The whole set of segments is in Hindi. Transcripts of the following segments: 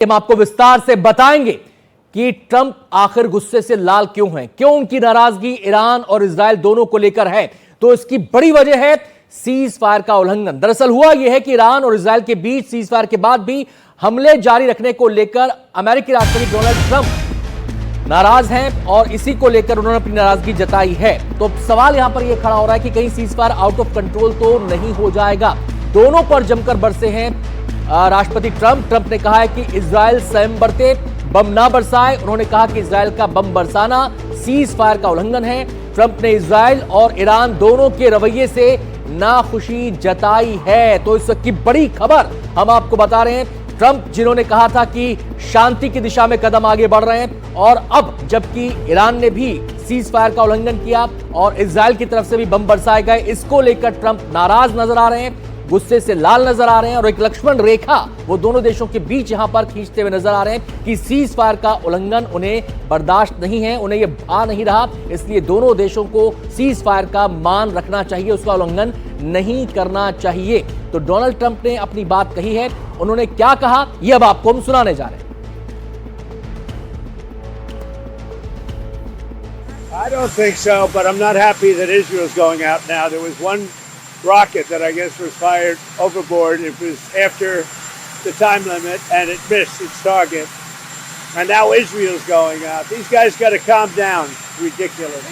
हम आपको विस्तार से बताएंगे कि ट्रंप आखिर गुस्से से लाल क्यों हैं, क्यों उनकी नाराजगी ईरान और इजराइल दोनों को लेकर है। तो इसकी बड़ी वजह है सीज फायर का उल्लंघन। दरअसल हुआ यह है कि ईरान और इजराइल के बीच सीज फायर के बाद भी हमले जारी रखने को लेकर अमेरिकी राष्ट्रपति डोनाल्ड ट्रंप नाराज हैं और इसी को लेकर उन्होंने अपनी नाराजगी जताई है। तो सवाल यहां पर यह खड़ा हो रहा है कि कहीं cease fire out of control तो नहीं हो जाएगा। दोनों पर जमकर बरसे हैं राष्ट्रपति ट्रंप ने कहा है कि इजराइल स्वयं बरते, बम ना बरसाए। उन्होंने कहा कि इजराइल का बम बरसाना सीज फायर का उल्लंघन है। ट्रंप ने इजराइल और ईरान दोनों के रवैये से नाखुशी जताई है। तो इस वक्त की बड़ी खबर हम आपको बता रहे हैं। ट्रंप जिन्होंने कहा था कि शांति की दिशा में कदम आगे बढ़ रहे हैं, और अब जबकि ईरान ने भी सीज फायर का उल्लंघन किया और इजराइल की तरफ से भी बम बरसाए गए, इसको लेकर ट्रंप नाराज नजर आ रहे हैं, गुस्से से लाल नजर आ रहे हैं और एक लक्ष्मण रेखा वो दोनों देशों के बीच यहां पर खींचते हुए नजर आ रहे हैं कि सीज फायर का उल्लंघन उन्हें बर्दाश्त नहीं है, उन्हें यह भा नहीं रहा। इसलिए दोनों देशों को सीज फायर का मान रखना चाहिए, उसका उल्लंघन नहीं करना चाहिए। तो डोनाल्ड ट्रंप ने अपनी बात कही है। उन्होंने क्या कहा यह अब आपको हम सुनाने जा रहे हैं। I don't think so, but I'm not happy that Israel's going out now. There was one rocket that I guess was fired overboard. It was after the time limit and it missed its target. And now Israel's going out. These guys got to calm down. It's ridiculous.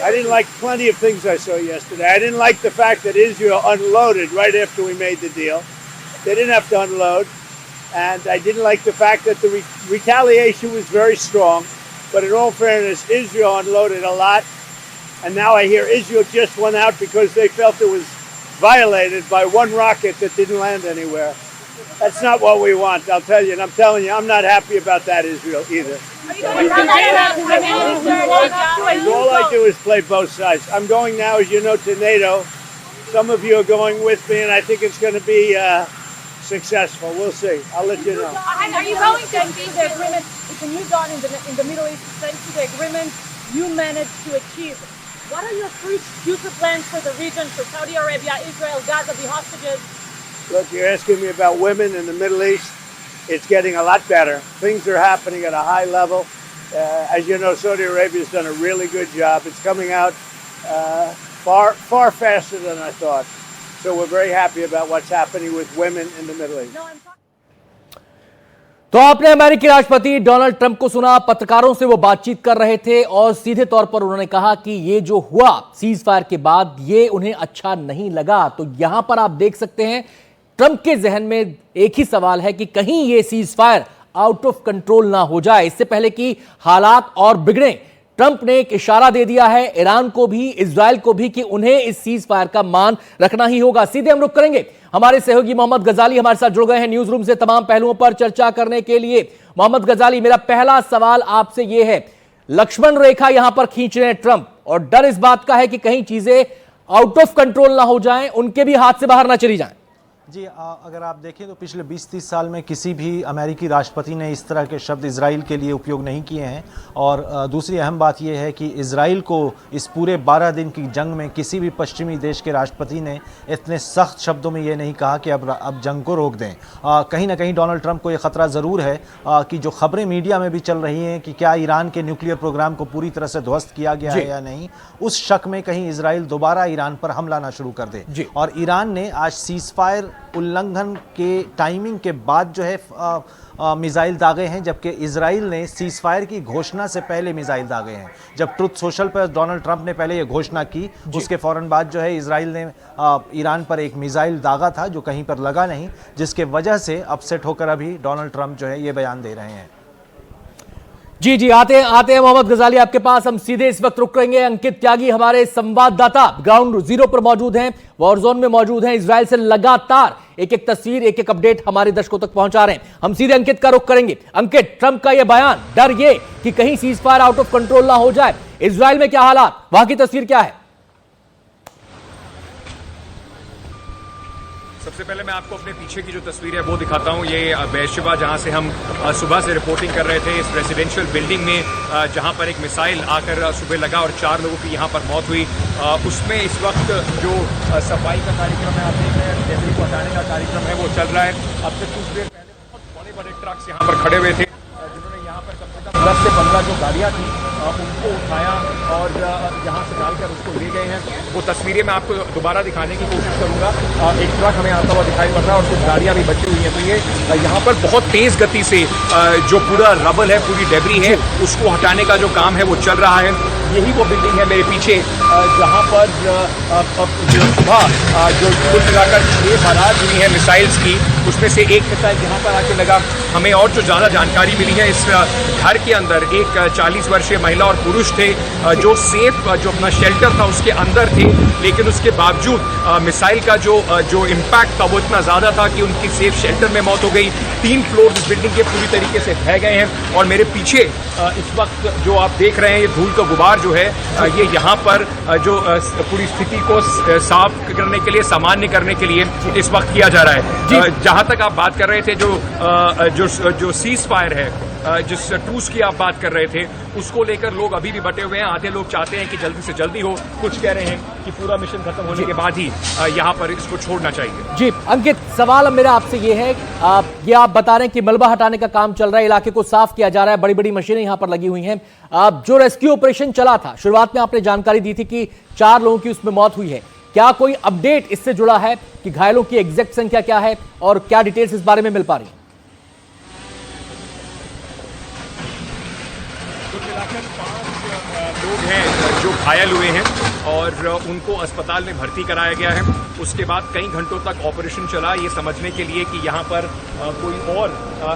I didn't like plenty of things I saw yesterday. I didn't like the fact that Israel unloaded right after we made the deal. They didn't have to unload. And I didn't like the fact that the retaliation was very strong. But in all fairness, Israel unloaded a lot. And now I hear Israel just went out because they felt it was violated by one rocket that didn't land anywhere. That's not what we want, I'll tell you. And I'm telling you, I'm not happy about that, Israel, either. All I do is play both sides. I'm going now, as you know, to NATO. Some of you are going with me, and I think it's going to be successfal. We'll see. I'll let you know. Are you going to see the agreement? It's a new dawn in the Middle East, thanks to the agreement you managed to achieve. What are your future plans for the region, for Saudi Arabia, Israel, Gaza, the hostages? Look, you're asking me about women in the Middle East. It's getting a lot better. Things are happening at a high level. As you know, Saudi Arabia's done a really good job. It's coming out far faster than I thought. So we're very happy about what's happening with women in the Middle East. तो आपने अमेरिकी राष्ट्रपति डोनाल्ड ट्रंप को सुना। पत्रकारों से वो बातचीत कर रहे थे और सीधे तौर पर उन्होंने कहा कि ये जो हुआ सीज फायर के बाद ये उन्हें अच्छा नहीं लगा। तो यहां पर आप देख सकते हैं ट्रंप के जहन में एक ही सवाल है कि कहीं ये cease fire out of control ना हो जाए। इससे पहले कि हालात और बिगड़े, ट्रंप ने एक इशारा दे दिया है ईरान को भी, इजराइल को भी, कि उन्हें इस सीज फायर का मान रखना ही होगा। सीधे हम रुख करेंगे, हमारे सहयोगी मोहम्मद गजाली हमारे साथ जुड़ गए हैं न्यूज रूम से तमाम पहलुओं पर चर्चा करने के लिए। मोहम्मद गजाली, मेरा पहला सवाल आपसे यह है, लक्ष्मण रेखा यहां पर खींच रहे हैं ट्रंप और डर इस बात का है कि कहीं चीजें आउट ऑफ कंट्रोल ना हो जाएं, उनके भी हाथ से बाहर ना चली जाएं। जी, अगर आप देखें तो पिछले 20-30 साल में किसी भी अमेरिकी राष्ट्रपति ने इस तरह के शब्द इजराइल के लिए उपयोग नहीं किए हैं। और दूसरी अहम बात यह है कि इजराइल को इस पूरे 12 दिन की जंग में किसी भी पश्चिमी देश के राष्ट्रपति ने इतने सख्त शब्दों में ये नहीं कहा कि अब जंग को रोक दें। कहीं ना कहीं डोनाल्ड ट्रंप को ये ख़तरा ज़रूर है कि जो खबरें मीडिया में भी चल रही हैं कि क्या ईरान के न्यूक्लियर प्रोग्राम को पूरी तरह से ध्वस्त किया गया है या नहीं, उस शक में कहीं इजराइल दोबारा ईरान पर हमला ना शुरू कर दे। और ईरान ने आज सीज फायर उल्लंघन के टाइमिंग के बाद जो है मिसाइल दागे हैं, जबकि इजराइल ने सीज फायर की घोषणा से पहले मिसाइल दागे हैं। जब ट्रुथ सोशल पर डोनाल्ड ट्रंप ने पहले ये घोषणा की, उसके फौरन बाद जो है इजराइल ने ईरान पर एक मिसाइल दागा था जो कहीं पर लगा नहीं, जिसके वजह से अपसेट होकर अभी डोनाल्ड ट्रंप जो है ये बयान दे रहे हैं। जी आते हैं मोहम्मद गजाली आपके पास। हम सीधे इस वक्त रुक करेंगे। अंकित त्यागी हमारे संवाददाता ग्राउंड जीरो पर मौजूद हैं, वॉर जोन में मौजूद हैं, इजराइल से लगातार एक एक तस्वीर, एक एक अपडेट हमारे दर्शकों तक पहुंचा रहे हैं। हम सीधे अंकित का रुख करेंगे। अंकित, ट्रंप का यह बयान, डर ये कि कहीं cease fire out of control ना हो जाए, इजराइल में क्या हालात, वहां की तस्वीर क्या है? सबसे पहले मैं आपको अपने पीछे की जो तस्वीर है वो दिखाता हूँ। ये बेरशेबा जहाँ से हम सुबह से रिपोर्टिंग कर रहे थे, इस रेजिडेंशियल बिल्डिंग में जहाँ पर एक मिसाइल आकर सुबह लगा और 4 लोगों की यहाँ पर मौत हुई, उसमें इस वक्त जो सफाई का कार्यक्रम है, आप देख रहे हैं डेब्री को हटाने का कार्यक्रम है वो चल रहा है। अब से कुछ देर पहले बहुत बड़े बड़े ट्रक्स यहाँ पर खड़े हुए थे, जिन्होंने यहाँ पर कम से कम 10 से 15 जो गाड़ियाँ थी उनको उठाया और यहाँ से डालकर उसको ले गए हैं। वो तस्वीरें मैं आपको दोबारा दिखाने की कोशिश करूँगा। एक ट्रक हमें आता हुआ दिखाई पड़ रहा है और कुछ गाड़ियाँ भी बची हुई हैं। तो ये यहाँ पर बहुत तेज़ गति से जो पूरा रबल है, पूरी डेब्री है, उसको हटाने का जो काम है वो चल रहा है। यही वो बिल्डिंग है मेरे पीछे जहाँ पर सुबह जो कुल मिलाकर 6 बारात हुई है मिसाइल्स की, उसमें से एक मिसाइल यहाँ पर आके लगा। हमें और जो ज़्यादा जानकारी मिली है, इस घर के अंदर एक 40 वर्षीय महिला और पुरुष थे जो सेफ जो अपना शेल्टर था उसके अंदर थे, लेकिन उसके बावजूद मिसाइल का जो इम्पैक्ट था वो इतना ज़्यादा था कि उनकी सेफ शेल्टर में मौत हो गई। 3 फ्लोर इस बिल्डिंग के पूरी तरीके से ढह गए हैं और मेरे पीछे इस वक्त जो आप देख रहे हैं ये धूल का गुबार जो है ये यहाँ पर जो पूरी स्थिति को साफ करने के लिए, सामान्य करने के लिए इस वक्त किया जा रहा है। जहाँ तक आप बात कर रहे थे जो सीज फायर है, जिस ट्रूस की आप बात कर रहे थे, उसको लेकर लोग अभी भी बटे हुए हैं। आधे लोग चाहते हैं कि जल्दी से जल्दी हो, कुछ कह रहे हैं कि पूरा मिशन खत्म होने के बाद ही यहाँ पर इसको छोड़ना चाहिए। जी अंकित, सवाल अब मेरा आपसे ये है, ये आप बता रहे हैं कि मलबा हटाने का काम चल रहा है, इलाके को साफ किया जा रहा है, बड़ी बड़ी मशीनें यहाँ पर लगी हुई हैं। जो रेस्क्यू ऑपरेशन चला था, शुरुआत में आपने जानकारी दी थी कि 4 लोगों की उसमें मौत हुई है, क्या कोई अपडेट इससे जुड़ा है कि घायलों की एग्जैक्ट संख्या क्या है और क्या डिटेल्स इस बारे में मिल पा रही है? लोग हैं जो घायल हुए हैं और उनको अस्पताल में भर्ती कराया गया है। उसके बाद कई घंटों तक ऑपरेशन चला ये समझने के लिए कि यहाँ पर कोई और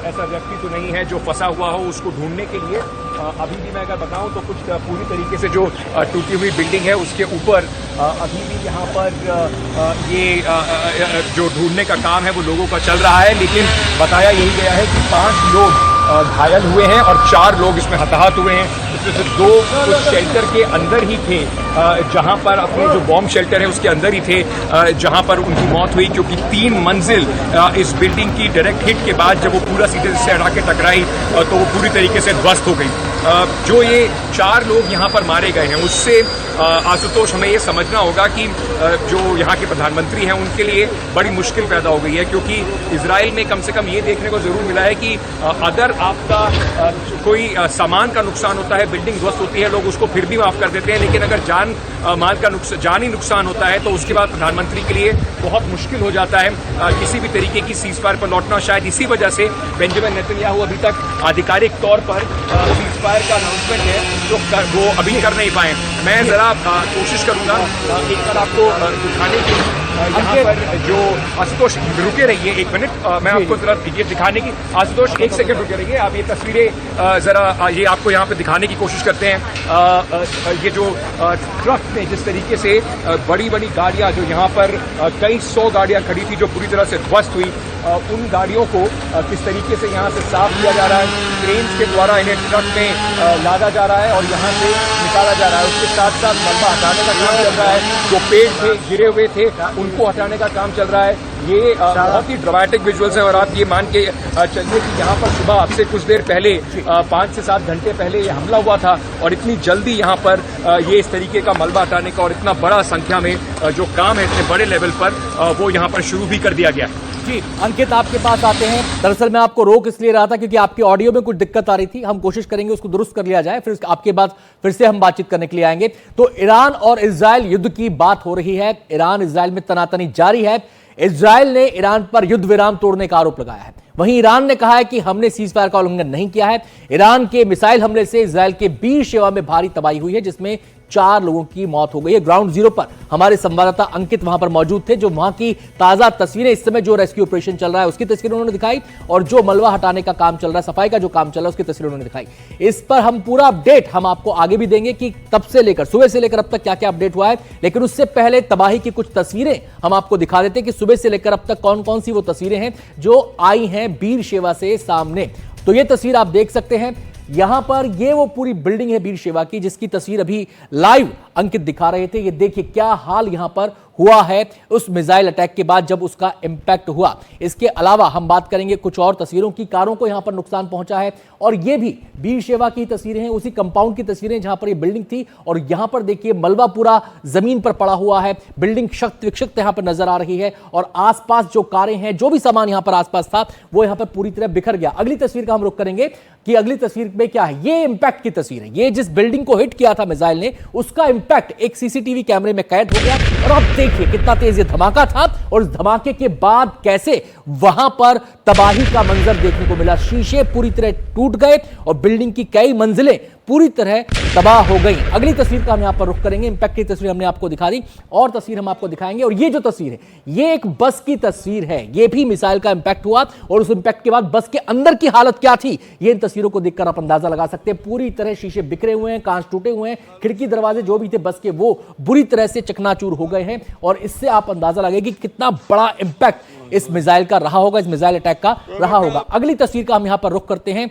ऐसा व्यक्ति तो नहीं है जो फंसा हुआ हो, उसको ढूंढने के लिए। अभी भी मैं अगर बताऊं तो कुछ पूरी तरीके से जो टूटी हुई बिल्डिंग है उसके ऊपर अभी भी यहाँ पर ये जो ढूंढने का काम है वो लोगों का चल रहा है, लेकिन बताया यही गया है कि 5 लोग घायल हुए हैं और 4 लोग इसमें हताहत हुए हैं। इसमें से 2 उस शेल्टर के अंदर ही थे, जहां पर अपने जो बॉम्ब शेल्टर है उसके अंदर ही थे, जहां पर उनकी मौत हुई, क्योंकि 3 मंजिल इस बिल्डिंग की डायरेक्ट हिट के बाद जब वो पूरा सीधे से हटा के टकराई तो वो पूरी तरीके से ध्वस्त हो गई। जो ये 4 लोग यहाँ पर मारे गए हैं उससे आशुतोष हमें ये समझना होगा कि जो यहाँ के प्रधानमंत्री हैं उनके लिए बड़ी मुश्किल पैदा हो गई है, क्योंकि इजराइल में कम से कम ये देखने को जरूर मिला है कि अगर आपका कोई सामान का नुकसान होता है, बिल्डिंग ध्वस्त होती है, लोग उसको फिर भी माफ कर देते हैं, लेकिन अगर जानी नुकसान होता है तो उसके बाद प्रधानमंत्री के लिए बहुत मुश्किल हो जाता है किसी भी तरीके की सीज फायर पर लौटना। शायद इसी वजह से बेंजामिन नेतन्याहू अभी तक आधिकारिक तौर पर सीज फायर का अनाउंसमेंट है जो वो अभी कर नहीं पाए। मैं जरा कोशिश करूंगा एक बार आपको दिखाने की, यहाँ पर जो आशुतोष रुके रहिए 1 मिनट, मैं आपको जरा ये दिखाने की, आशुतोष 1 सेकंड रुके रहिए, आप ये तस्वीरें जरा ये आपको यहाँ पे दिखाने की कोशिश करते हैं। ये जो ट्रक में जिस तरीके से बड़ी बड़ी गाड़ियाँ जो यहाँ पर कई 100 गाड़ियाँ खड़ी थी जो पूरी तरह से ध्वस्त हुई, उन गाड़ियों को किस तरीके से यहाँ से साफ किया जा रहा है, क्रेन के द्वारा इन्हें ट्रक में लादा जा रहा है और यहाँ से निकाला जा रहा है। उसके साथ साथ मलबा हटाने का काम चल रहा है, जो पेड़ थे गिरे हुए थे उनको हटाने का काम चल रहा है। ये बहुत ही ड्रामेटिक विजुअल्स हैं और आप ये मान के चलिए कि यहाँ पर सुबह अब से कुछ देर पहले 5 से 7 घंटे पहले ये हमला हुआ था और इतनी जल्दी यहाँ पर ये इस तरीके का मलबा हटाने का और इतना बड़ा संख्या में जो काम है इतने बड़े लेवल पर वो यहाँ पर शुरू भी कर दिया गया। जी अंकित, आपके पास आते हैं। दरअसल मैं आपको रोक इसलिए रहा था क्योंकि आपकी ऑडियो में कुछ दिक्कत आ रही थी, हम कोशिश करेंगे उसको दुरुस्त कर लिया जाए, फिर आपके बाद फिर से हम बातचीत करने के लिए आएंगे। तो ईरान और इजराइल युद्ध की बात हो रही है, ईरान इजराइल में तनातनी जारी है। इजराइल ने ईरान पर युद्ध विराम तोड़ने का आरोप लगाया है, वहीं ईरान ने कहा है कि हमने सीज फायर का उल्लंघन नहीं किया है। ईरान के मिसाइल हमले से इजराइल के बीरशेवा में भारी तबाही हुई है, जिसमें 4 लोगों की मौत हो गई है। ग्राउंड जीरो पर हमारे संवाददाता अंकित वहां पर मौजूद थे, जो वहां की ताजा तस्वीरें, इस समय जो रेस्क्यू ऑपरेशन चल रहा है उसकी तस्वीरें उन्होंने दिखाई और जो मलबा हटाने का काम चल रहा है, सफाई का जो काम चल रहा है उसकी तस्वीरें उन्होंने दिखाई। इस पर हम पूरा अपडेट हम आपको आगे भी देंगे कि तब से लेकर सुबह से लेकर अब तक क्या क्या अपडेट हुआ है, लेकिन उससे पहले तबाही की कुछ तस्वीरें हम आपको दिखा देते हैं कि सुबह से लेकर अब तक कौन कौन सी वो तस्वीरें हैं जो आई हैं बीरशेवा से सामने। तो ये तस्वीर आप देख सकते हैं, यहां पर ये वो पूरी बिल्डिंग है बीरशेवा की, जिसकी तस्वीर अभी लाइव अंकित दिखा रहे थे। ये देखिए क्या हाल यहां पर हुआ है उस मिसाइल अटैक के बाद जब उसका इंपैक्ट हुआ। इसके अलावा हम बात करेंगे कुछ और तस्वीरों की। कारों को यहां पर नुकसान पहुंचा है और ये भी वीर शेवा की तस्वीरें हैं, उसी कंपाउंड की तस्वीरें जहां पर ये बिल्डिंग थी और यहां पर देखिए मलबा पूरा जमीन पर पड़ा हुआ है, बिल्डिंग क्षत विक्षत यहां पर नजर आ रही है और आसपास जो कारें हैं, जो भी सामान यहां पर आसपास था वो यहां पर पूरी तरह बिखर गया। अगली तस्वीर का हम रुख करेंगे कि अगली तस्वीर में क्या है। ये इंपैक्ट की तस्वीर है, ये जिस बिल्डिंग को हिट किया था मिसाइल ने उसका इंपैक्ट एक सीसीटीवी कैमरे में कैद हो गया और अब देखिए कितना तेज ये धमाका था और इस धमाके के बाद कैसे वहां पर तबाही का मंजर देखने को मिला। शीशे पूरी तरह टूट गए और बिल्डिंग की कई मंजिलें पूरी तरह तबाह हो गई। अगली तस्वीर का हम यहां पर रुख करेंगे। इंपैक्ट की तस्वीर हमने आपको दिखा दी और तस्वीर हम आपको दिखाएंगे और ये जो तस्वीर है ये एक बस की तस्वीर है। ये भी मिसाइल का इंपैक्ट हुआ और उस इंपैक्ट के बाद बस के अंदर की हालत क्या थी ये इन तस्वीरों को देखकर आप अंदाजा लगा सकते हैं। पूरी तरह शीशे बिखरे हुए हैं, कांच टूटे हुए हैं, खिड़की दरवाजे जो भी थे बस के वो बुरी तरह से चकनाचूर हो गए हैं और इससे आप अंदाजा लगाएंगे कि कितना बड़ा इंपैक्ट इस मिसाइल का रहा होगा, इस मिसाइल अटैक का रहा होगा। अगली तस्वीर का हम यहां पर रुख करते हैं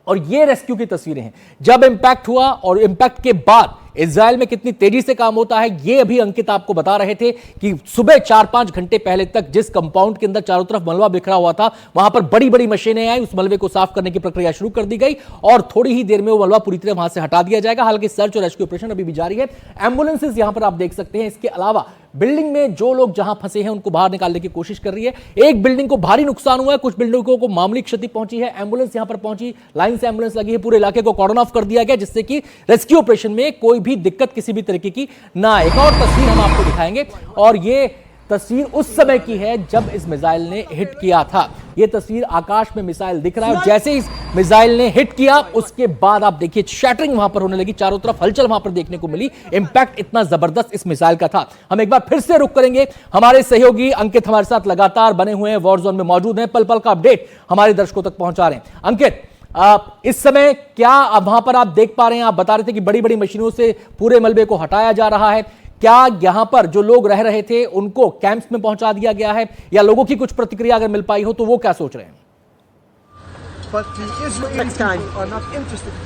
और ये रेस्क्यू की तस्वीरें हैं जब इंपैक्ट हुआ और इंपैक्ट के बाद इजराइल में कितनी तेजी से काम होता है। ये अभी अंकित आपको बता रहे थे कि सुबह 4-5 घंटे पहले तक जिस कंपाउंड के अंदर चारों तरफ मलबा बिखरा हुआ था वहां पर बड़ी बड़ी मशीनें आई, उस मलबे को साफ करने की प्रक्रिया शुरू कर दी गई और थोड़ी ही देर में वो मलबा पूरी तरह वहां से हटा दिया जाएगा। हालांकि सर्च और रेस्क्यू ऑपरेशन अभी भी जारी है। एम्बुलेंसेस यहां पर आप देख सकते हैं। इसके अलावा बिल्डिंग में जो लोग जहां फंसे हैं उनको बाहर निकालने की कोशिश कर रही है। एक बिल्डिंग को भारी नुकसान हुआ है, कुछ बिल्डिंगों को मामूली क्षति पहुंची है। एम्बुलेंस यहां पर पहुंची, लाइन से एम्बुलेंस लगी है, पूरे इलाके को कॉर्डन ऑफ कर दिया गया जिससे कि रेस्क्यू ऑपरेशन में कोई भी दिक्कत किसी भी तरीके की ना आए। एक और तस्वीर हम आपको दिखाएंगे और ये तस्वीर उस समय की है जब इस मिसाइल ने हिट किया था। ये तस्वीर आकाश में मिसाइल दिख रहा है और जैसे इस मिसाइल ने हिट किया उसके बाद आप देखिए शैटरिंग वहां पर होने लगी, चारों तरफ हलचल वहां पर देखने को मिली। इंपैक्ट इतना जबरदस्त इस मिसाइल का था। हम एक बार फिर से रुक करेंगे। हमारे सहयोगी अंकित हमारे साथ लगातार बने हुए हैं, वॉर जोन में मौजूद हैं, पल पल का अपडेट हमारे दर्शकों तक पहुंचा रहे हैं। अंकित, इस समय क्या वहां पर आप देख पा रहे हैं? आप बता रहे थे कि बड़ी बड़ी मशीनों से पूरे मलबे को हटाया जा रहा है। क्या यहां पर जो लोग रह रहे थे उनको कैंप्स में पहुंचा दिया गया है या लोगों की कुछ प्रतिक्रिया अगर मिल पाई हो तो वो क्या सोच रहे हैं?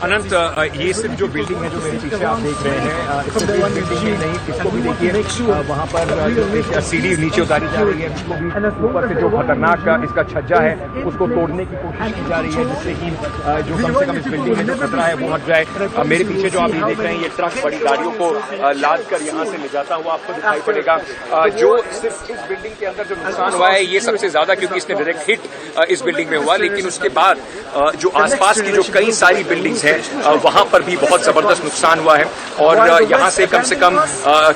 अनंत, ये सिर्फ जो बिल्डिंग है जो मेरे पीछे आप देख रहे हैं इसको बिल्डिंग ही नहीं, इसको भी देखिए वहाँ पर जो सीढ़ी नीचे उतारी जा रही है, उसको भी ऊपर से जो खतरनाक इसका छज्जा है उसको तोड़ने की कोशिश की जा रही है जिससे कि जो कम से कम इस बिल्डिंग में जो खतरा है वो हट जाए। मेरे पीछे जो आप ये देख रहे हैं ये ट्रक बड़ी गाड़ियों को लाद कर यहाँ से ले जाता हुआ आपको दिखाई पड़ेगा। जो सिर्फ इस बिल्डिंग के अंदर जो नुकसान हुआ है ये सबसे ज्यादा क्योंकि इसने डायरेक्ट हिट इस बिल्डिंग में हुआ, लेकिन उसके बाद जो आसपास की जो कई सारी बिल्डिंग्स हैं वहां पर भी बहुत जबरदस्त नुकसान हुआ है और यहां से कम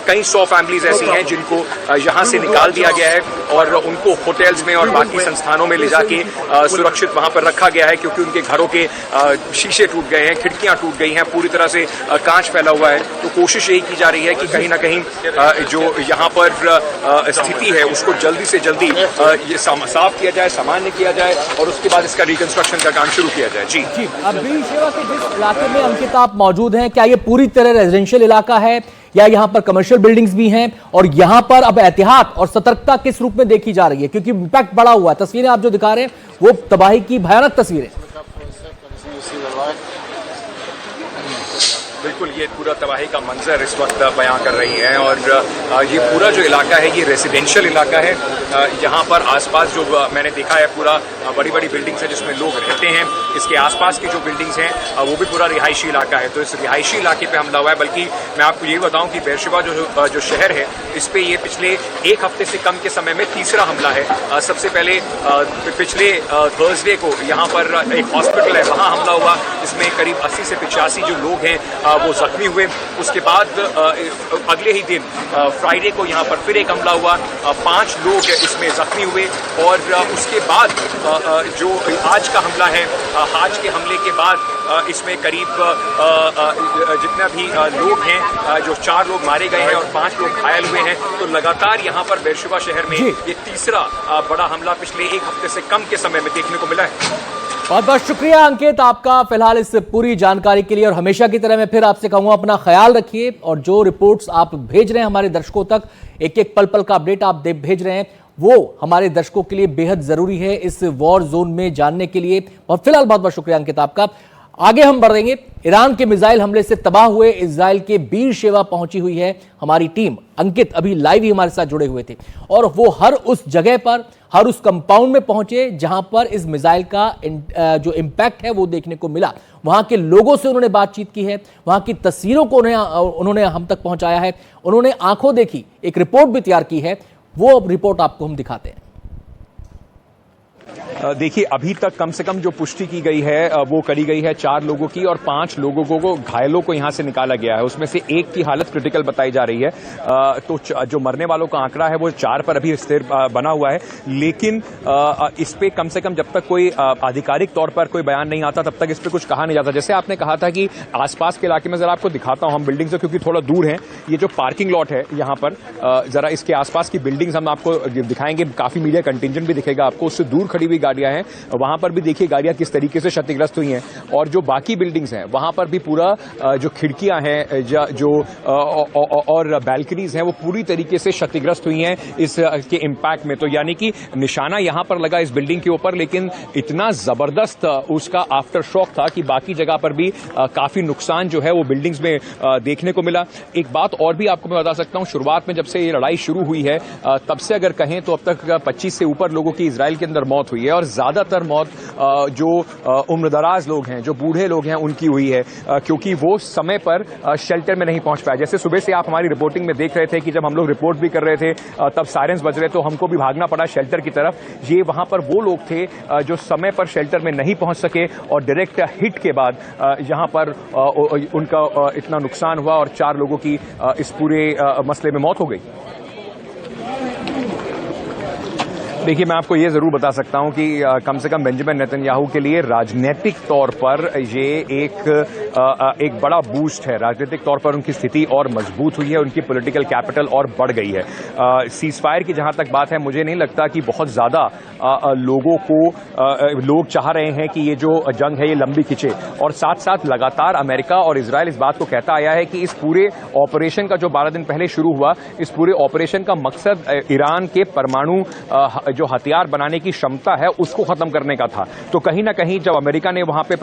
कई 100 फैमिलीज ऐसी हैं जिनको यहां से निकाल दिया गया है और उनको होटल्स में और बाकी संस्थानों में ले जाके सुरक्षित वहां पर रखा गया है क्योंकि उनके घरों के शीशे टूट गए हैं, खिड़कियां टूट गई हैं, पूरी तरह से कांच फैला हुआ है। तो कोशिश यही की जा रही है कि कहीं ना कहीं जो यहाँ पर स्थिति है उसको जल्दी से जल्दी ये साफ किया जाए, सामान्य किया जाए और उसके बाद इसका रिकंस्ट्रक्शन का काम शुरू किया जाए। जी अब वीर शेवा के जिस इलाके में अंकित आप मौजूद हैं, क्या ये पूरी तरह रेजिडेंशियल इलाका है या यहां पर कमर्शियल बिल्डिंग्स भी हैं और यहां पर अब एहतियात और सतर्कता किस रूप में देखी जा रही है? क्योंकि इंपैक्ट बड़ा हुआ है। तस्वीरें आप जो दिखा रहे हैं वो तबाही की भयानक तस्वीरें। बिल्कुल, ये पूरा तबाही का मंजर इस वक्त बयां कर रही हैं और ये पूरा जो इलाका है ये रेजिडेंशियल इलाका है। यहाँ पर आसपास जो मैंने देखा है पूरा बड़ी बड़ी बिल्डिंग्स हैं जिसमें लोग रहते हैं। इसके आसपास की जो बिल्डिंग्स हैं वो भी पूरा रिहायशी इलाका है। तो इस रिहायशी इलाके पे हमला हुआ है। बल्कि मैं आपको ये बताऊं कि बेरशेबा जो शहर है इस पे ये पिछले एक हफ्ते से कम के समय में तीसरा हमला है। सबसे पहले पिछले थर्सडे को यहाँ पर एक हॉस्पिटल है वहाँ हमला हुआ, इसमें करीब 80 से 85 जो लोग हैं वो जख्मी हुए। उसके बाद अगले ही दिन फ्राइडे को यहाँ पर फिर एक हमला हुआ, 5 लोग इसमें जख्मी हुए और उसके बाद जो आज का हमला है, आज के हमले के बाद इसमें करीब जितना भी लोग हैं, जो 4 लोग मारे गए हैं और 5 लोग घायल हुए हैं। तो लगातार यहाँ पर बेरशेबा शहर में ये तीसरा बड़ा हमला पिछले एक हफ्ते से कम के समय में देखने को मिला है। बहुत बहुत शुक्रिया अंकित आपका फिलहाल इस पूरी जानकारी के लिए और हमेशा की तरह मैं फिर आपसे कहूंगा अपना ख्याल रखिए और जो रिपोर्ट्स आप भेज रहे हैं हमारे दर्शकों तक, एक एक पल पल का अपडेट आप भेज रहे हैं वो हमारे दर्शकों के लिए बेहद जरूरी है इस वॉर जोन में जानने के लिए। और फिलहाल बहुत बहुत शुक्रिया अंकित आपका। आगे हम बढ़ेंगे। ईरान के मिसाइल हमले से तबाह हुए इजराइल के बीर शेवा पहुंची हुई है हमारी टीम। अंकित अभी लाइव ही हमारे साथ जुड़े हुए थे और वो हर उस जगह पर, हर उस कंपाउंड में पहुंचे जहां पर इस मिसाइल का जो इंपैक्ट है वो देखने को मिला। वहां के लोगों से उन्होंने बातचीत की है, वहां की तस्वीरों को उन्होंने हम तक पहुंचाया है, उन्होंने आंखों देखी, एक रिपोर्ट भी तैयार की है। वो रिपोर्ट आपको हम दिखाते हैं। देखिए, अभी तक कम से कम जो पुष्टि की गई है वो करी गई है 4 लोगों की और 5 लोगों को घायलों को यहां से निकाला गया है। उसमें से एक की हालत क्रिटिकल बताई जा रही है। तो जो मरने वालों का आंकड़ा है वो 4 पर अभी स्थिर बना हुआ है। लेकिन इस पे कम से कम जब तक कोई आधिकारिक तौर पर कोई बयान नहीं आता तब तक इस पे कुछ कहा नहीं जाता। जैसे आपने कहा था कि आसपास के इलाके में, जरा आपको दिखाता हूं हम बिल्डिंग से, क्योंकि थोड़ा दूर है। ये जो पार्किंग लॉट है यहाँ पर, जरा इसके आसपास की बिल्डिंग्स हम आपको दिखाएंगे। काफी मीडिया कंटिंजेंट भी दिखेगा आपको। उससे दूर खड़ी हुई गाड़ियां हैं, वहां पर भी देखिए गाड़ियां किस तरीके से क्षतिग्रस्त हुई हैं। और जो बाकी बिल्डिंग्स हैं वहां पर भी पूरा जो खिड़कियां हैं जो और बैल्कनीज हैं वो पूरी तरीके से क्षतिग्रस्त हुई हैं इसके इम्पैक्ट में। तो यानी कि निशाना यहां पर लगा इस बिल्डिंग के ऊपर, लेकिन इतना जबरदस्त उसका आफ्टर शॉक था कि बाकी जगह पर भी काफी नुकसान जो है वो बिल्डिंग्स में देखने को मिला। एक बात और भी आपको मैं बता सकता हूं, शुरुआत में जब से ये लड़ाई शुरू हुई है तब से अगर कहें तो अब तक 25 से ऊपर लोगों की इजराइल के अंदर मौत हुई है और ज्यादातर मौत जो उम्रदराज लोग हैं, जो बूढ़े लोग हैं, उनकी हुई है, क्योंकि वो समय पर शेल्टर में नहीं पहुंच पाए। जैसे सुबह से आप हमारी रिपोर्टिंग में देख रहे थे कि जब हम लोग रिपोर्ट भी कर रहे थे तब सायरन्स बज रहे, तो हमको भी भागना पड़ा शेल्टर की तरफ। ये वहां पर वो लोग थे जो समय पर शेल्टर में नहीं पहुंच सके और डायरेक्ट हिट के बाद यहां पर उनका इतना नुकसान हुआ और 4 लोगों की इस पूरे मसले में मौत हो गई। देखिए, मैं आपको ये जरूर बता सकता हूं कि कम से कम बेंजामिन नेतन्याहू के लिए राजनीतिक तौर पर ये एक बड़ा बूस्ट है। राजनीतिक तौर पर उनकी स्थिति और मजबूत हुई है, उनकी पॉलिटिकल कैपिटल और बढ़ गई है। सीज फायर की जहां तक बात है, मुझे नहीं लगता कि बहुत ज्यादा लोग चाह रहे हैं कि ये जो जंग है ये लंबी खिंचे। और साथ साथ लगातार अमेरिका और इजराइल इस बात को कहता आया है कि इस पूरे ऑपरेशन का जो 12 दिन पहले शुरू हुआ, इस पूरे ऑपरेशन का मकसद ईरान के परमाणु जो हथियार बनाने की क्षमता है उसको खत्म करने का था। तो कहीं ना कहीं जब अमेरिका ने वहां पे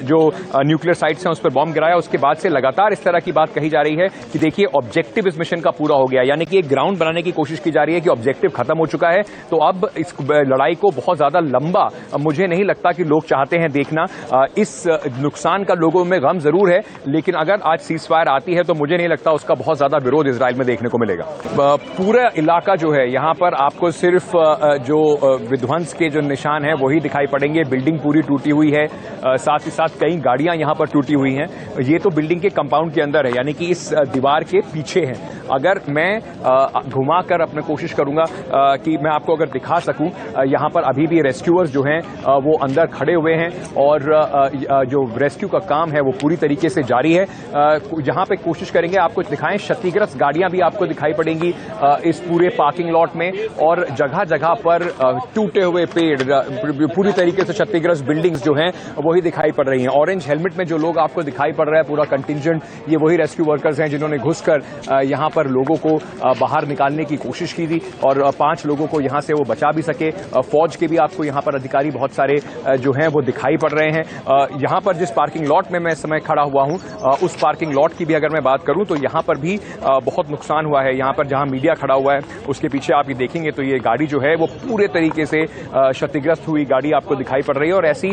जो न्यूक्लियर साइट्स हैं उस पर बॉम्ब गिराया, उसके बाद से लगातार इस तरह की बात कही जा रही है कि देखिए ऑब्जेक्टिव इस मिशन का पूरा हो गया, यानी कि एक ग्राउंड बनाने की कोशिश की जा रही है कि ऑब्जेक्टिव खत्म हो चुका है। तो अब इस लड़ाई को बहुत ज्यादा लंबा मुझे नहीं लगता कि लोग चाहते हैं देखना। इस नुकसान का लोगों में गम जरूर है, लेकिन अगर आज सीज फायर आती है तो मुझे नहीं लगता उसका बहुत ज्यादा विरोध इजराइल में देखने को मिलेगा। पूरा इलाका जो है यहां पर आपको सिर्फ जो विध्वंस के जो निशान हैं वही दिखाई पड़ेंगे। बिल्डिंग पूरी टूटी हुई है, साथ ही साथ कई गाड़ियां यहां पर टूटी हुई हैं। ये तो बिल्डिंग के कंपाउंड के अंदर है, यानी कि इस दीवार के पीछे है। अगर मैं घुमाकर अपने कोशिश करूंगा कि मैं आपको अगर दिखा सकूं, यहां पर अभी भी रेस्क्यूअर्स जो हैं वो अंदर खड़े हुए हैं और जो रेस्क्यू का काम है वो पूरी तरीके से जारी है। जहां पे कोशिश करेंगे आपको दिखाएं, क्षतिग्रस्त गाड़ियां भी आपको दिखाई पड़ेंगी इस पूरे पार्किंग लॉट में, और जगह जगह पर टूटे हुए पेड़, पूरी तरीके से क्षतिग्रस्त बिल्डिंग्स जो हैं वही दिखाई पड़ रही हैं। ऑरेंज हेलमेट में जो लोग आपको दिखाई पड़ रहा है, पूरा कंटिंजेंट, ये वही रेस्क्यू वर्कर्स हैं जिन्होंने घुसकर यहां पर लोगों को बाहर निकालने की कोशिश की थी और 5 लोगों को यहां से वो बचा भी सके। फौज के भी आपको यहां पर अधिकारी बहुत सारे जो हैं वो दिखाई पड़ रहे हैं। यहां पर जिस पार्किंग लॉट में मैं इस समय खड़ा हुआ हूं, उस पार्किंग लॉट की भी अगर मैं बात करूं तो यहां पर भी बहुत नुकसान हुआ है। यहां पर जहां मीडिया खड़ा हुआ है उसके पीछे आप ये देखेंगे तो ये गाड़ी जो है वो पूरे तरीके से क्षतिग्रस्त हुई गाड़ी आपको दिखाई पड़ रही है। और ऐसी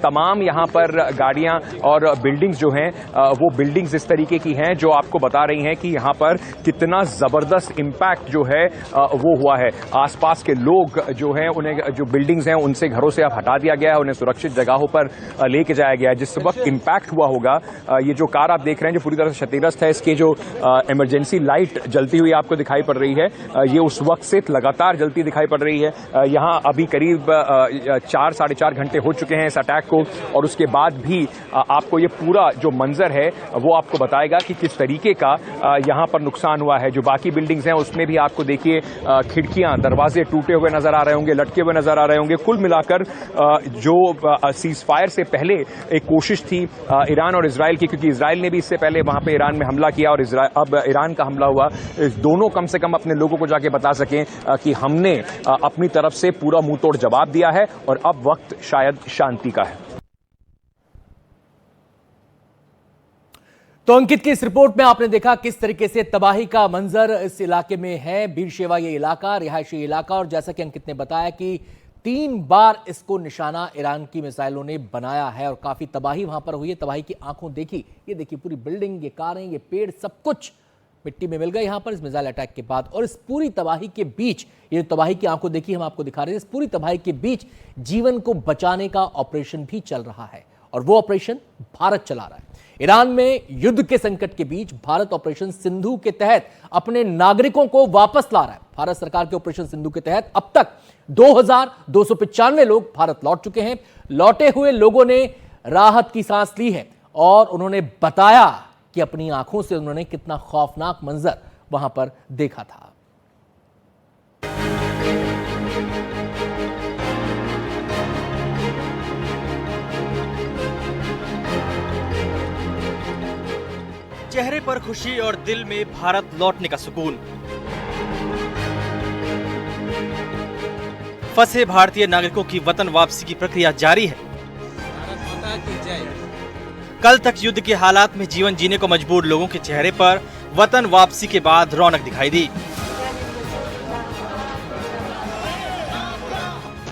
तमाम यहां पर गाड़ियां और बिल्डिंग्स जो हैं वो बिल्डिंग्स इस तरीके की हैं जो आपको बता रही हैं कि यहां पर कितना जबरदस्त इंपैक्ट जो है वो हुआ है। आसपास के लोग जो हैं, उन्हें जो बिल्डिंग्स हैं उनसे घरों से अब हटा दिया गया है, उन्हें सुरक्षित जगहों पर लेके जाया गया है। जिस वक्त इंपैक्ट हुआ होगा, ये जो कार आप देख रहे हैं जो पूरी तरह से क्षतिग्रस्त है, इसके जो इमरजेंसी लाइट जलती हुई आपको दिखाई पड़ रही है, ये उस वक्त से लगातार जलती दिखाई पड़ रही है। यहां अभी करीब 4 साढ़े 4 घंटे हो चुके हैं इस अटैक को, और उसके बाद भी आपको ये पूरा जो मंजर है वो आपको बताएगा कि किस तरीके का यहां पर नुकसान हुआ है। जो बाकी बिल्डिंग्स हैं उसमें भी आपको देखिए खिड़कियां, दरवाजे टूटे हुए नजर आ रहे होंगे, लटके हुए नजर आ रहे होंगे। कुल मिलाकर जो सीज फायर से पहले एक कोशिश थी ईरान और इजराइल की, क्योंकि इजराइल ने भी इससे पहले वहां पे ईरान में हमला किया और अब ईरान का हमला हुआ, दोनों कम से कम अपने लोगों को जाके बता सकें कि हमने अपनी तरफ से पूरा मुंह तोड़ जवाब दिया है और अब वक्त शायद शांति का है। तो अंकित की इस रिपोर्ट में आपने देखा किस तरीके से तबाही का मंजर इस इलाके में है। बीरशेवा ये इलाका, रिहायशी इलाका, और जैसा कि अंकित ने बताया कि 3 बार इसको निशाना ईरान की मिसाइलों ने बनाया है और काफी तबाही वहां पर हुई है। तबाही की आंखों देखी, ये देखिए पूरी बिल्डिंग, ये कारें, ये पेड़, सब कुछ मिट्टी में मिल गए यहां पर इस मिसाइल अटैक के बाद। और इस पूरी तबाही के बीच, ये तबाही की आंखों देखी हम आपको दिखा रहे हैं, इस पूरी तबाही के बीच जीवन को बचाने का ऑपरेशन भी चल रहा है और वो ऑपरेशन भारत चला रहा है। ईरान में युद्ध के संकट के बीच भारत ऑपरेशन सिंधु के तहत अपने नागरिकों को वापस ला रहा है। भारत सरकार के ऑपरेशन सिंधु के तहत अब तक 2295 लोग भारत लौट चुके हैं। लौटे हुए लोगों ने राहत की सांस ली है और उन्होंने बताया कि अपनी आंखों से उन्होंने कितना खौफनाक मंजर वहां पर देखा था। चेहरे पर खुशी और दिल में भारत लौटने का सुकून। फंसे भारतीय नागरिकों की वतन वापसी की प्रक्रिया जारी है। कल तक युद्ध के हालात में जीवन जीने को मजबूर लोगों के चेहरे पर वतन वापसी के बाद रौनक दिखाई दी,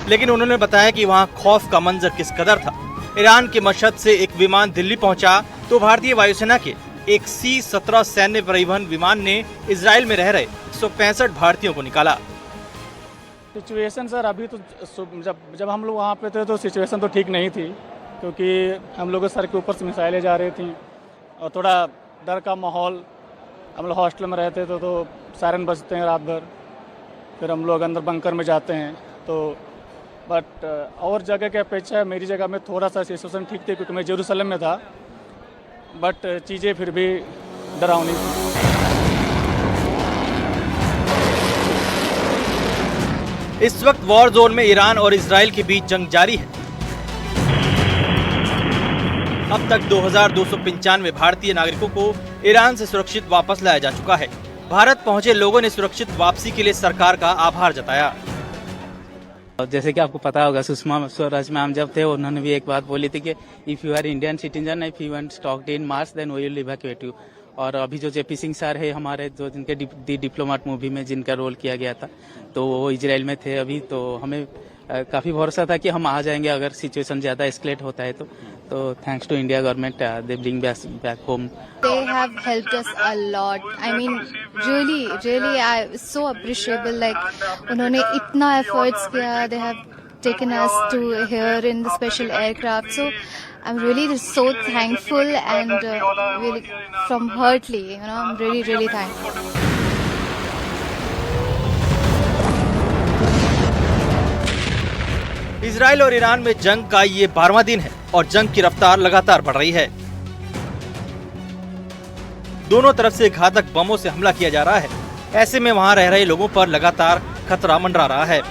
लेकिन उन्होंने बताया कि वहां खौफ का मंजर किस कदर था। ईरान के मशहद से एक विमान दिल्ली पहुंचा तो भारतीय वायुसेना के एक C-17 सैन्य परिवहन विमान ने इजराइल में रह रहे 165 भारतीयों को निकाला। सिचुएशन सर अभी तो जब हम लोग वहाँ पे थे तो सिचुएशन तो ठीक नहीं थी, क्योंकि हम लोग के सर के ऊपर से मिसाइलें जा रही थी और थोड़ा डर का माहौल। हम लोग हॉस्टल में रहते थे तो सायरन बजते हैं रात भर, फिर हम लोग अंदर बंकर में जाते हैं। तो बट और जगह के अपेक्षा मेरी जगह में थोड़ा सा सिचुएशन ठीक थी, क्योंकि मैं जेरूसलम में था, बट चीज़ें फिर भी डरावनी थी। इस वक्त वॉर जोन में ईरान और इजराइल के बीच जंग जारी है। अब तक 2295 भारतीय नागरिकों को ईरान से सुरक्षित वापस लाया जा चुका है। भारत पहुंचे लोगों ने सुरक्षित वापसी के लिए सरकार का आभार जताया। जैसे कि आपको पता होगा, सुषमा स्वराज मैम जब थे उन्होंने भी एक बात बोली थी कि if you are Indian citizen, if you want stocked in March then we will evacuate you. और अभी जो जेपी सिंह सर है हमारे, जो जिनके दी डिप्लोमेट मूवी में जिनका रोल किया गया था, तो वो इजराइल में थे अभी। तो हमें काफी भरोसा था कि हम आ जाएंगे अगर सिचुएशन ज्यादा एस्केलेट होता है तो thanks to India government, they bring back home. They have helped us a lot. I mean, really, so appreciable. Like, उन्होंने इतना efforts किया. They have taken us to here in the special aircraft. So I'm really so thankful and really from heartily, I'm really thankful. Israel और ईरान में जंग का ये 12वां दिन है और जंग की रफ्तार लगातार बढ़ रही है। दोनों तरफ से घातक बमों से हमला किया जा रहा है। ऐसे में वहां रह रहे लोगों पर लगातार खतरा मंडरा रहा है।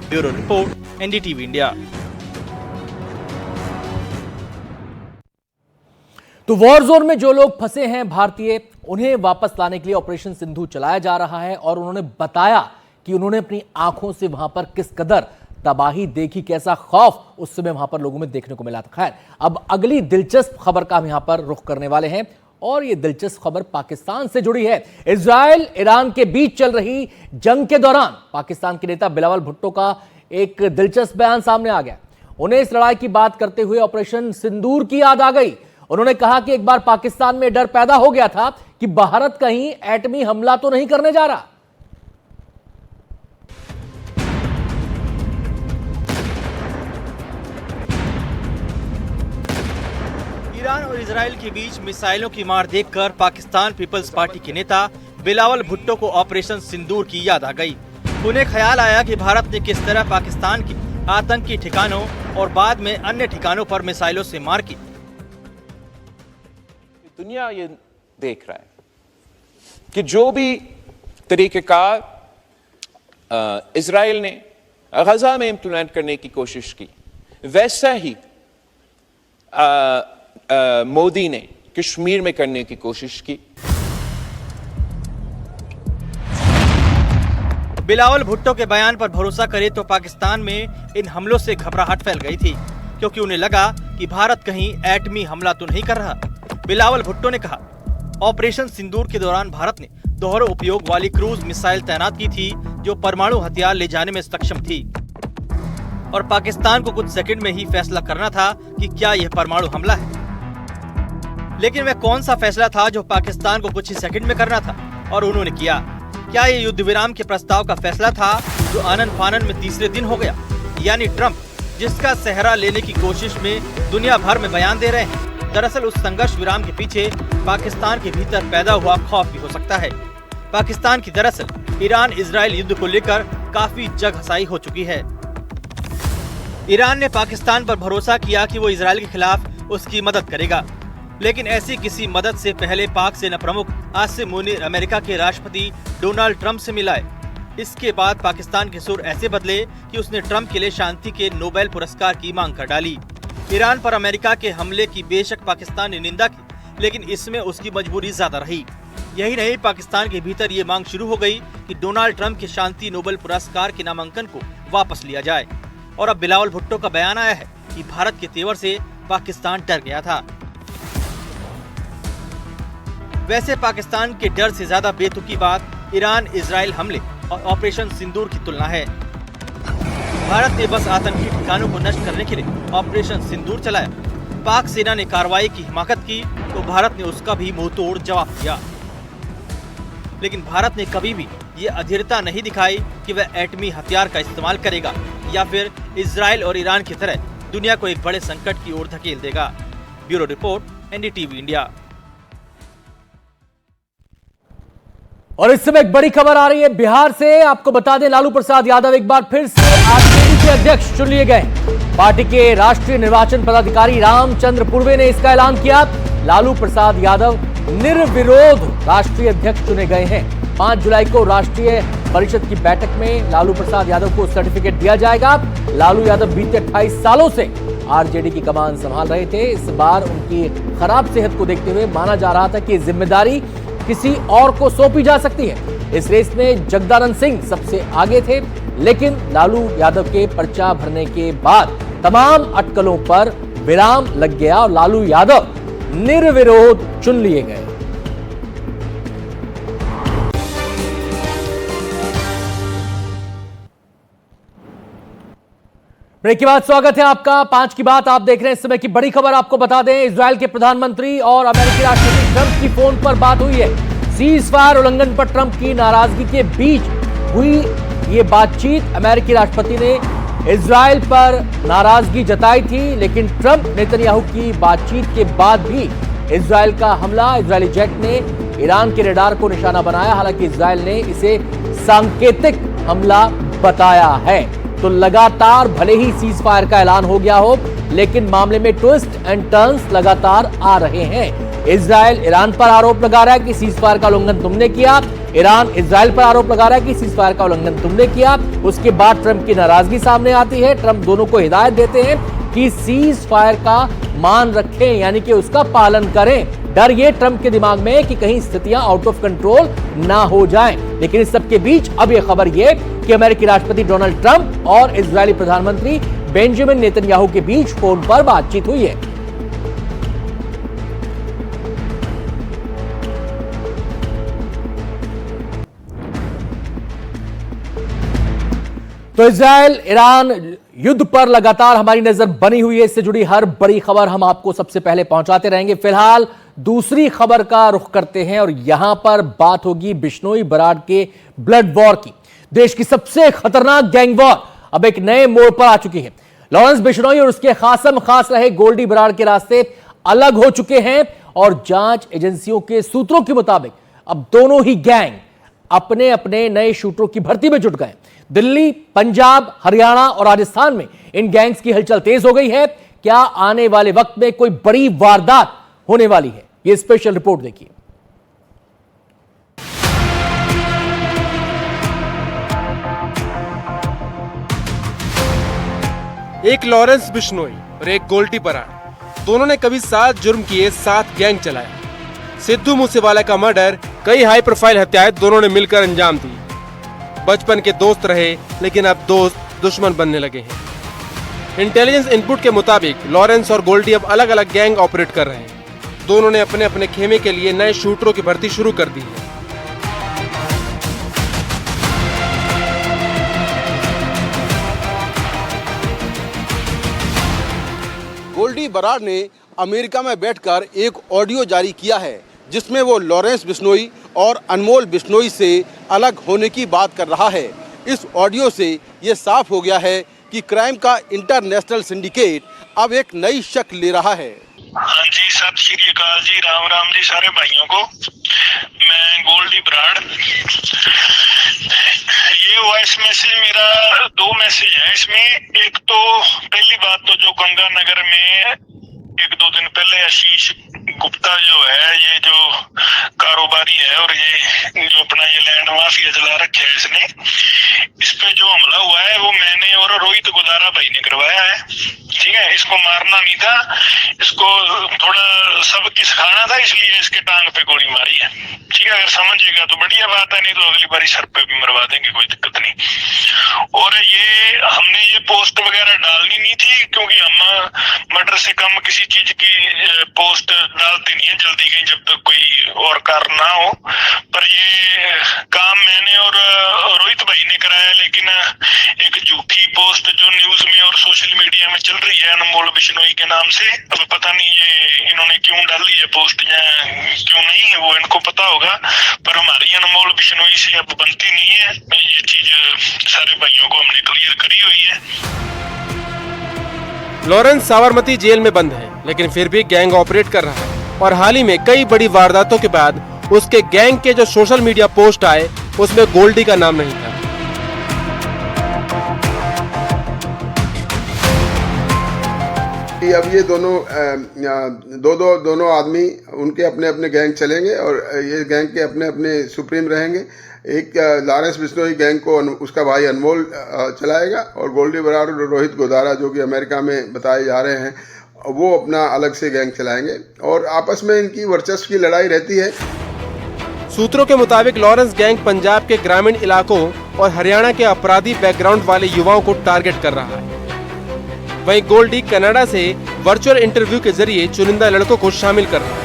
Bureau report, NDTV India. तो वॉर जोन में जो लोग फंसे हैं भारतीय, उन्हें वापस लाने के लिए ऑपरेशन सिंधु चलाया जा रहा है और उन्होंने बताया कि उन्होंने अपनी आंखों से वहां पर किस कदर तबाही देखी, कैसा खौफ उस समय वहां पर लोगों में देखने को मिला था। खैर, अब अगली दिलचस्प खबर का हम यहां पर रुख करने वाले हैं और यह दिलचस्प खबर पाकिस्तान से जुड़ी है। इजराइल ईरान के बीच चल रही जंग के दौरान पाकिस्तान के नेता बिलावल भुट्टो का एक दिलचस्प बयान सामने आ गया। उन्हें इस लड़ाई की बात करते हुए ऑपरेशन सिंदूर की याद आ गई। उन्होंने कहा कि एक बार पाकिस्तान में डर पैदा हो गया था कि भारत कहीं एटमी हमला तो नहीं करने जा रहा। ईरान और इजराइल के बीच मिसाइलों की मार देखकर पाकिस्तान पीपल्स पार्टी के नेता बिलावल भुट्टो को ऑपरेशन सिंदूर की याद आ गई। उन्हें ख्याल आया कि भारत ने किस तरह पाकिस्तान के आतंकी ठिकानों और बाद में अन्य ठिकानों पर मिसाइलों से मार की। दुनिया ये देख रहा है कि जो भी तरीक़ेकार इजराइल ने गजा में इम्प्लीमेंट करने की कोशिश की, वैसा ही मोदी ने कश्मीर में करने की कोशिश की। बिलावल भुट्टो के बयान पर भरोसा करे तो पाकिस्तान में इन हमलों से घबराहट फैल गई थी, क्योंकि उन्हें लगा कि भारत कहीं एटमी हमला तो नहीं कर रहा। बिलावल भुट्टो ने कहा, ऑपरेशन सिंदूर के दौरान भारत ने दोहरे उपयोग वाली क्रूज मिसाइल तैनात की थी जो परमाणु हथियार ले जाने में सक्षम थी और पाकिस्तान को कुछ सेकंड में ही फैसला करना था कि क्या यह परमाणु हमला है। लेकिन वह कौन सा फैसला था जो पाकिस्तान को कुछ ही सेकंड में करना था और उन्होंने किया? क्या ये युद्ध विराम के प्रस्ताव का फैसला था जो आनन फानन में तीसरे दिन हो गया? यानी ट्रंप जिसका सेहरा लेने की कोशिश में दुनिया भर में बयान दे रहे हैं, दरअसल उस संघर्ष विराम के पीछे पाकिस्तान के भीतर पैदा हुआ खौफ भी हो सकता है। पाकिस्तान की दरअसल ईरान इजराइल युद्ध को लेकर काफी जगहसाई हो चुकी है। ईरान ने पाकिस्तान पर भरोसा किया कि वो इजराइल के खिलाफ उसकी मदद करेगा, लेकिन ऐसी किसी मदद से पहले पाक सेना प्रमुख आसिम मुनीर अमेरिका के राष्ट्रपति डोनाल्ड ट्रंप से मिलाए। इसके बाद पाकिस्तान के सुर ऐसे बदले कि उसने ट्रंप के लिए शांति के नोबेल पुरस्कार की मांग कर डाली। ईरान पर अमेरिका के हमले की बेशक पाकिस्तान ने निंदा की, लेकिन इसमें उसकी मजबूरी ज्यादा रही। यही नहीं, पाकिस्तान के भीतर ये मांग शुरू हो गई कि डोनाल्ड ट्रंप के शांति नोबेल पुरस्कार के नामांकन को वापस लिया जाए। और अब बिलावल भुट्टो का बयान आया है कि भारत के तेवर से पाकिस्तान डर गया था। वैसे पाकिस्तान के डर से ज्यादा बेतुकी बात ईरान इजराइल हमले और ऑपरेशन सिंदूर की तुलना है। भारत ने बस आतंकी ठिकानों को नष्ट करने के लिए ऑपरेशन सिंदूर चलाया। पाक सेना ने कार्रवाई की हिमाकत की तो भारत ने उसका भी मुंहतोड़ जवाब दिया। लेकिन भारत ने कभी भी ये अधीरता नहीं दिखाई कि वह एटमी हथियार का इस्तेमाल करेगा या फिर इजराइल और ईरान की तरह दुनिया को एक बड़े संकट की ओर धकेल देगा। Bureau report, NDTV India. और इस समय एक बड़ी खबर आ रही है बिहार से। आपको बता दें, लालू प्रसाद यादव एक बार फिर से आरजेडी के अध्यक्ष चुन लिए गए। पार्टी के राष्ट्रीय निर्वाचन पदाधिकारी रामचंद्र पूर्वे ने इसका ऐलान किया। लालू प्रसाद यादव निर्विरोध राष्ट्रीय अध्यक्ष चुने गए हैं। 5 जुलाई को राष्ट्रीय परिषद की बैठक में लालू प्रसाद यादव को सर्टिफिकेट दिया जाएगा। लालू यादव बीते 28 सालों से आरजेडी की कमान संभाल रहे थे। इस बार उनकी खराब सेहत को देखते हुए माना जा रहा था कि जिम्मेदारी किसी और को सौंपी जा सकती है। इस रेस में जगदानंद सिंह सबसे आगे थे, लेकिन लालू यादव के पर्चा भरने के बाद तमाम अटकलों पर विराम लग गया और लालू यादव निर्विरोध चुन लिए गए। ब्रेक के बाद स्वागत है आपका। 5 की बात आप देख रहे हैं। इस समय की बड़ी खबर आपको बता दें, इजराइल के प्रधानमंत्री और अमेरिकी राष्ट्रपति ट्रंप की फोन पर बात हुई है। सीज फायर उल्लंघन पर ट्रंप की नाराजगी के बीच हुई ये बातचीत। अमेरिकी राष्ट्रपति ने इजराइल पर नाराजगी जताई थी, लेकिन ट्रंप नेतन्याहू की बातचीत के बाद भी इजराइल का हमला, इजरायली जेट ने ईरान के रडार को निशाना बनाया। हालांकि इजराइल ने इसे सांकेतिक हमला बताया है। तो लगातार भले ही सीज फायर का ऐलान हो गया हो, लेकिन मामले में ट्विस्ट एंड टर्न्स लगातार आ रहे हैं। इजराइल ईरान पर आरोप लगा रहा है कि सीज फायर का उल्लंघन तुमने किया। ईरान इजराइल पर आरोप लगा रहा है कि सीज फायर का उल्लंघन तुमने किया। उसके बाद ट्रंप की नाराजगी सामने आती है। ट्रंप दोनों को हिदायत देते हैं कि सीज फायर का मान रखें, यानी कि उसका पालन करें। डर ये ट्रंप के दिमाग में है कि कहीं स्थितियां आउट ऑफ कंट्रोल ना हो जाएं। लेकिन इस सबके बीच अब यह खबर ये कि अमेरिकी राष्ट्रपति डोनाल्ड ट्रंप और इजरायली प्रधानमंत्री बेंजामिन नेतन्याहू के बीच फोन पर बातचीत हुई है। तो इजराइल ईरान युद्ध पर लगातार हमारी नजर बनी हुई है। इससे जुड़ी हर बड़ी खबर हम आपको सबसे पहले पहुंचाते रहेंगे। फिलहाल दूसरी खबर का रुख करते हैं और यहां पर बात होगी बिश्नोई बराड़ के ब्लड वॉर की। देश की सबसे खतरनाक गैंग वॉर अब एक नए मोड़ पर आ चुकी है। लॉरेंस बिश्नोई और उसके खासम खास रहे गोल्डी बराड़ के रास्ते अलग हो चुके हैं और जांच एजेंसियों के सूत्रों के मुताबिक अब दोनों ही गैंग अपने अपने नए शूटरों की भर्ती में जुट गए। दिल्ली, पंजाब, हरियाणा और राजस्थान में इन गैंग्स की हलचल तेज हो गई है। क्या आने वाले वक्त में कोई बड़ी वारदात होने वाली है? यह स्पेशल रिपोर्ट देखिए। एक लॉरेंस बिश्नोई और एक गोल्डी बराड़, दोनों ने कभी साथ जुर्म किए, साथ गैंग चलाया। सिद्धू मूसेवाला का मर्डर, कई हाई प्रोफाइल हत्याएं दोनों ने मिलकर अंजाम दी। बचपन के दोस्त रहे, लेकिन अब दोस्त दुश्मन बनने लगे हैं। इंटेलिजेंस इनपुट के मुताबिक लॉरेंस और गोल्डी अब अलग अलग गैंग ऑपरेट कर रहे हैं। दोनों ने अपने अपने खेमे के लिए नए शूटरों की भर्ती शुरू कर दी है। गोल्डी बराड़ ने अमेरिका में बैठकर एक ऑडियो जारी किया है जिसमें वो लॉरेंस बिश्नोई और अनमोल बिश्नोई से अलग होने की बात कर रहा है। इस ऑडियो से ये साफ हो गया है कि क्राइम का इंटरनेशनल सिंडिकेट अब एक नई शक्ल ले रहा है। हाँ जी, सत श्री अकाल जी, राम राम जी सारे भाइयों को। मैं गोल्डी बराड़। ये वॉइस मैसेज मेरा 2 मैसेज है इसमें। एक तो पहली बात तो जो गंगानगर में 1-2 दिन पहले आशीष गुप्ता जो है, ये जो कारोबारी है और ये जो अपना ये लैंड माफिया चला रखे है, इसने इस पे जो हमला हुआ है वो मैंने और रोहित गोदारा भाई ने करवाया है। ठीक है, इसको मारना नहीं था, इसको थोड़ा सबक सिखाना था, इसलिए इसके टांग पे गोली मारी है। ठीक है, अगर समझेगा तो बढ़िया बात है, नहीं तो अगली बारी सर पे भी मरवा देंगे, कोई दिक्कत नहीं। और ये हमने ये पोस्ट वगैरह डालनी नहीं थी, क्योंकि हम मर्डर से कम किसी चीज की पोस्ट डालते नहीं है जल्दी कहीं, जब तक कोई और कारण ना हो। पर ये काम मैंने और रोहित भाई ने कराया, लेकिन एक झूठी पोस्ट जो न्यूज में और सोशल मीडिया में चल रही है अनमोल बिश्नोई के नाम से, अब पता नहीं ये इन्होंने क्यों डाली है पोस्ट या क्यों नहीं है, वो इनको पता होगा। पर हमारी अनमोल बिश्नोई से अब बनती नहीं है, ये चीज सारे भाइयों को हमने क्लियर करी हुई है। लॉरेंस साबरमती जेल में बंद है, लेकिन फिर भी गैंग ऑपरेट कर रहा है और हाल ही में कई बड़ी वारदातों के बाद उसके गैंग के जो सोशल मीडिया पोस्ट आए उसमें गोल्डी का नाम नहीं था। अब ये दोनों आदमी उनके अपने अपने गैंग चलेंगे और ये गैंग के अपने अपने सुप्रीम रहेंगे। एक लॉरेंस बिश्नोई गैंग को उसका भाई अनमोल चलाएगा और गोल्डी बराड़ और रोहित गोदारा जो कि अमेरिका में बताए जा रहे हैं वो अपना अलग से गैंग चलाएंगे और आपस में इनकी वर्चस्व की लड़ाई रहती है। सूत्रों के मुताबिक लॉरेंस गैंग पंजाब के ग्रामीण इलाकों और हरियाणा के अपराधी बैकग्राउंड वाले युवाओं को टारगेट कर रहा है। वहीं गोल्डी कनाडा से वर्चुअल इंटरव्यू के जरिए चुनिंदा लड़कों को शामिल कर रहा है।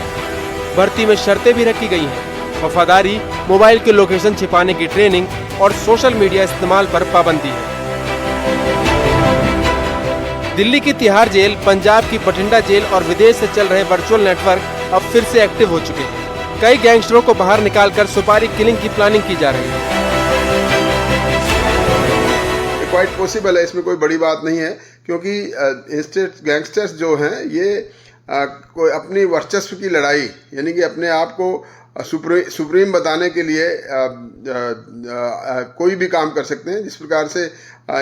भर्ती में शर्तें भी रखी गई हैं, वफादारी, मोबाइल की लोकेशन छिपाने की ट्रेनिंग और सोशल मीडिया इस्तेमाल पर पाबंदी है। दिल्ली की तिहाड़ जेल, पंजाब की बठिंडा जेल और विदेश से चल रहे वर्चुअल नेटवर्क अब फिर से एक्टिव हो चुके हैं। कई गैंगस्टरों को बाहर निकालकर सुपारी किलिंग की प्लानिंग की जा रही है। क्वाइट पॉसिबल है, इसमें कोई बड़ी बात नहीं है, क्योंकि गैंगस्टर्स जो हैं ये कोई अपनी वर्चस्व की लड़ाई यानी कि अपने आप को सुप्रीम बताने के लिए कोई भी काम कर सकते हैं। जिस प्रकार से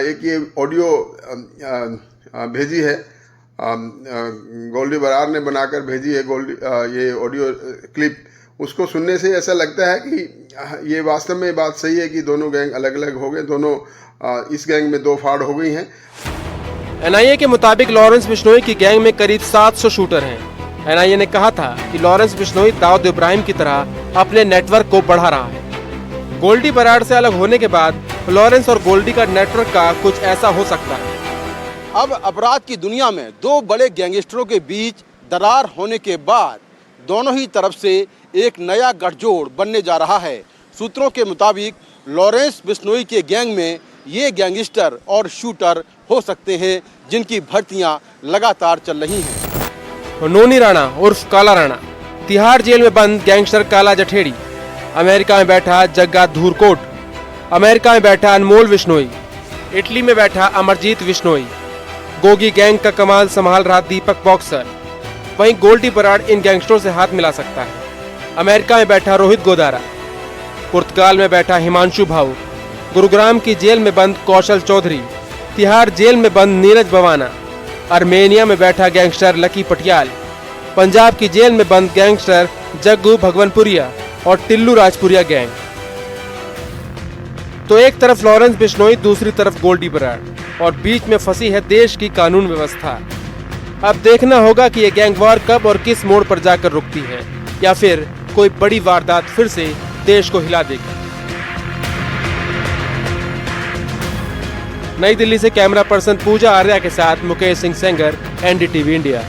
एक ये ऑडियो भेजी है गोल्डी बराड़ ने बनाकर भेजी है ये ऑडियो क्लिप, उसको सुनने से ऐसा लगता है कि ये वास्तव में बात सही है कि दोनों गैंग अलग अलग हो गए, दोनों इस गैंग में 2 फाड़ हो गई हैं। एनआईए के मुताबिक लॉरेंस बिश्नोई की गैंग में करीब 700 शूटर हैं। एनआईए ने कहा था कि लॉरेंस बिश्नोई दाऊद इब्राहिम की तरह अपने नेटवर्क को बढ़ा रहा है। गोल्डी बराड़ से अलग होने के बाद लॉरेंस और गोल्डी का नेटवर्क का कुछ ऐसा हो सकता है। अब अपराध की दुनिया में 2 बड़े गैंगस्टरों के बीच दरार होने के बाद दोनों ही तरफ से एक नया गठजोड़ बनने जा रहा है। सूत्रों के मुताबिक लॉरेंस बिश्नोई के गैंग में ये गैंगस्टर और शूटर हो सकते हैं जिनकी भर्तियां लगातार चल रही हैं। नोनी राणा उर्फ काला राणा, तिहाड़ जेल में बंद गैंगस्टर काला जठेड़ी, अमेरिका में बैठा जग्गा धूरकोट, अमेरिका में बैठा अनमोल बिश्नोई, इटली में बैठा अमरजीत बिश्नोई, गोगी गैंग का कमाल संभाल रहा दीपक बॉक्सर। वहीं गोल्डी बराड़ इन गैंगस्टरों से हाथ मिला सकता है। अमेरिका में बैठा रोहित गोदारा, पुर्तगाल में बैठा हिमांशु भाऊ, गुरुग्राम की जेल में बंद कौशल चौधरी, तिहाड़ जेल में बंद नीरज बवाना, आर्मेनिया में बैठा गैंगस्टर लकी पटियाल, पंजाब की जेल में बंद गैंगस्टर जग्गू भगवनपुरिया और टिल्लू राजपुरिया गैंग। तो एक तरफ लॉरेंस बिश्नोई, दूसरी तरफ गोल्डी बराड़ और बीच में फंसी है देश की कानून व्यवस्था। अब देखना होगा कि ये गैंग वॉर कब और किस मोड़ पर जाकर रुकती है या फिर कोई बड़ी वारदात फिर से देश को हिला देगी। नई दिल्ली से कैमरा पर्सन पूजा आर्या के साथ मुकेश सिंह सेंगर, NDTV इंडिया।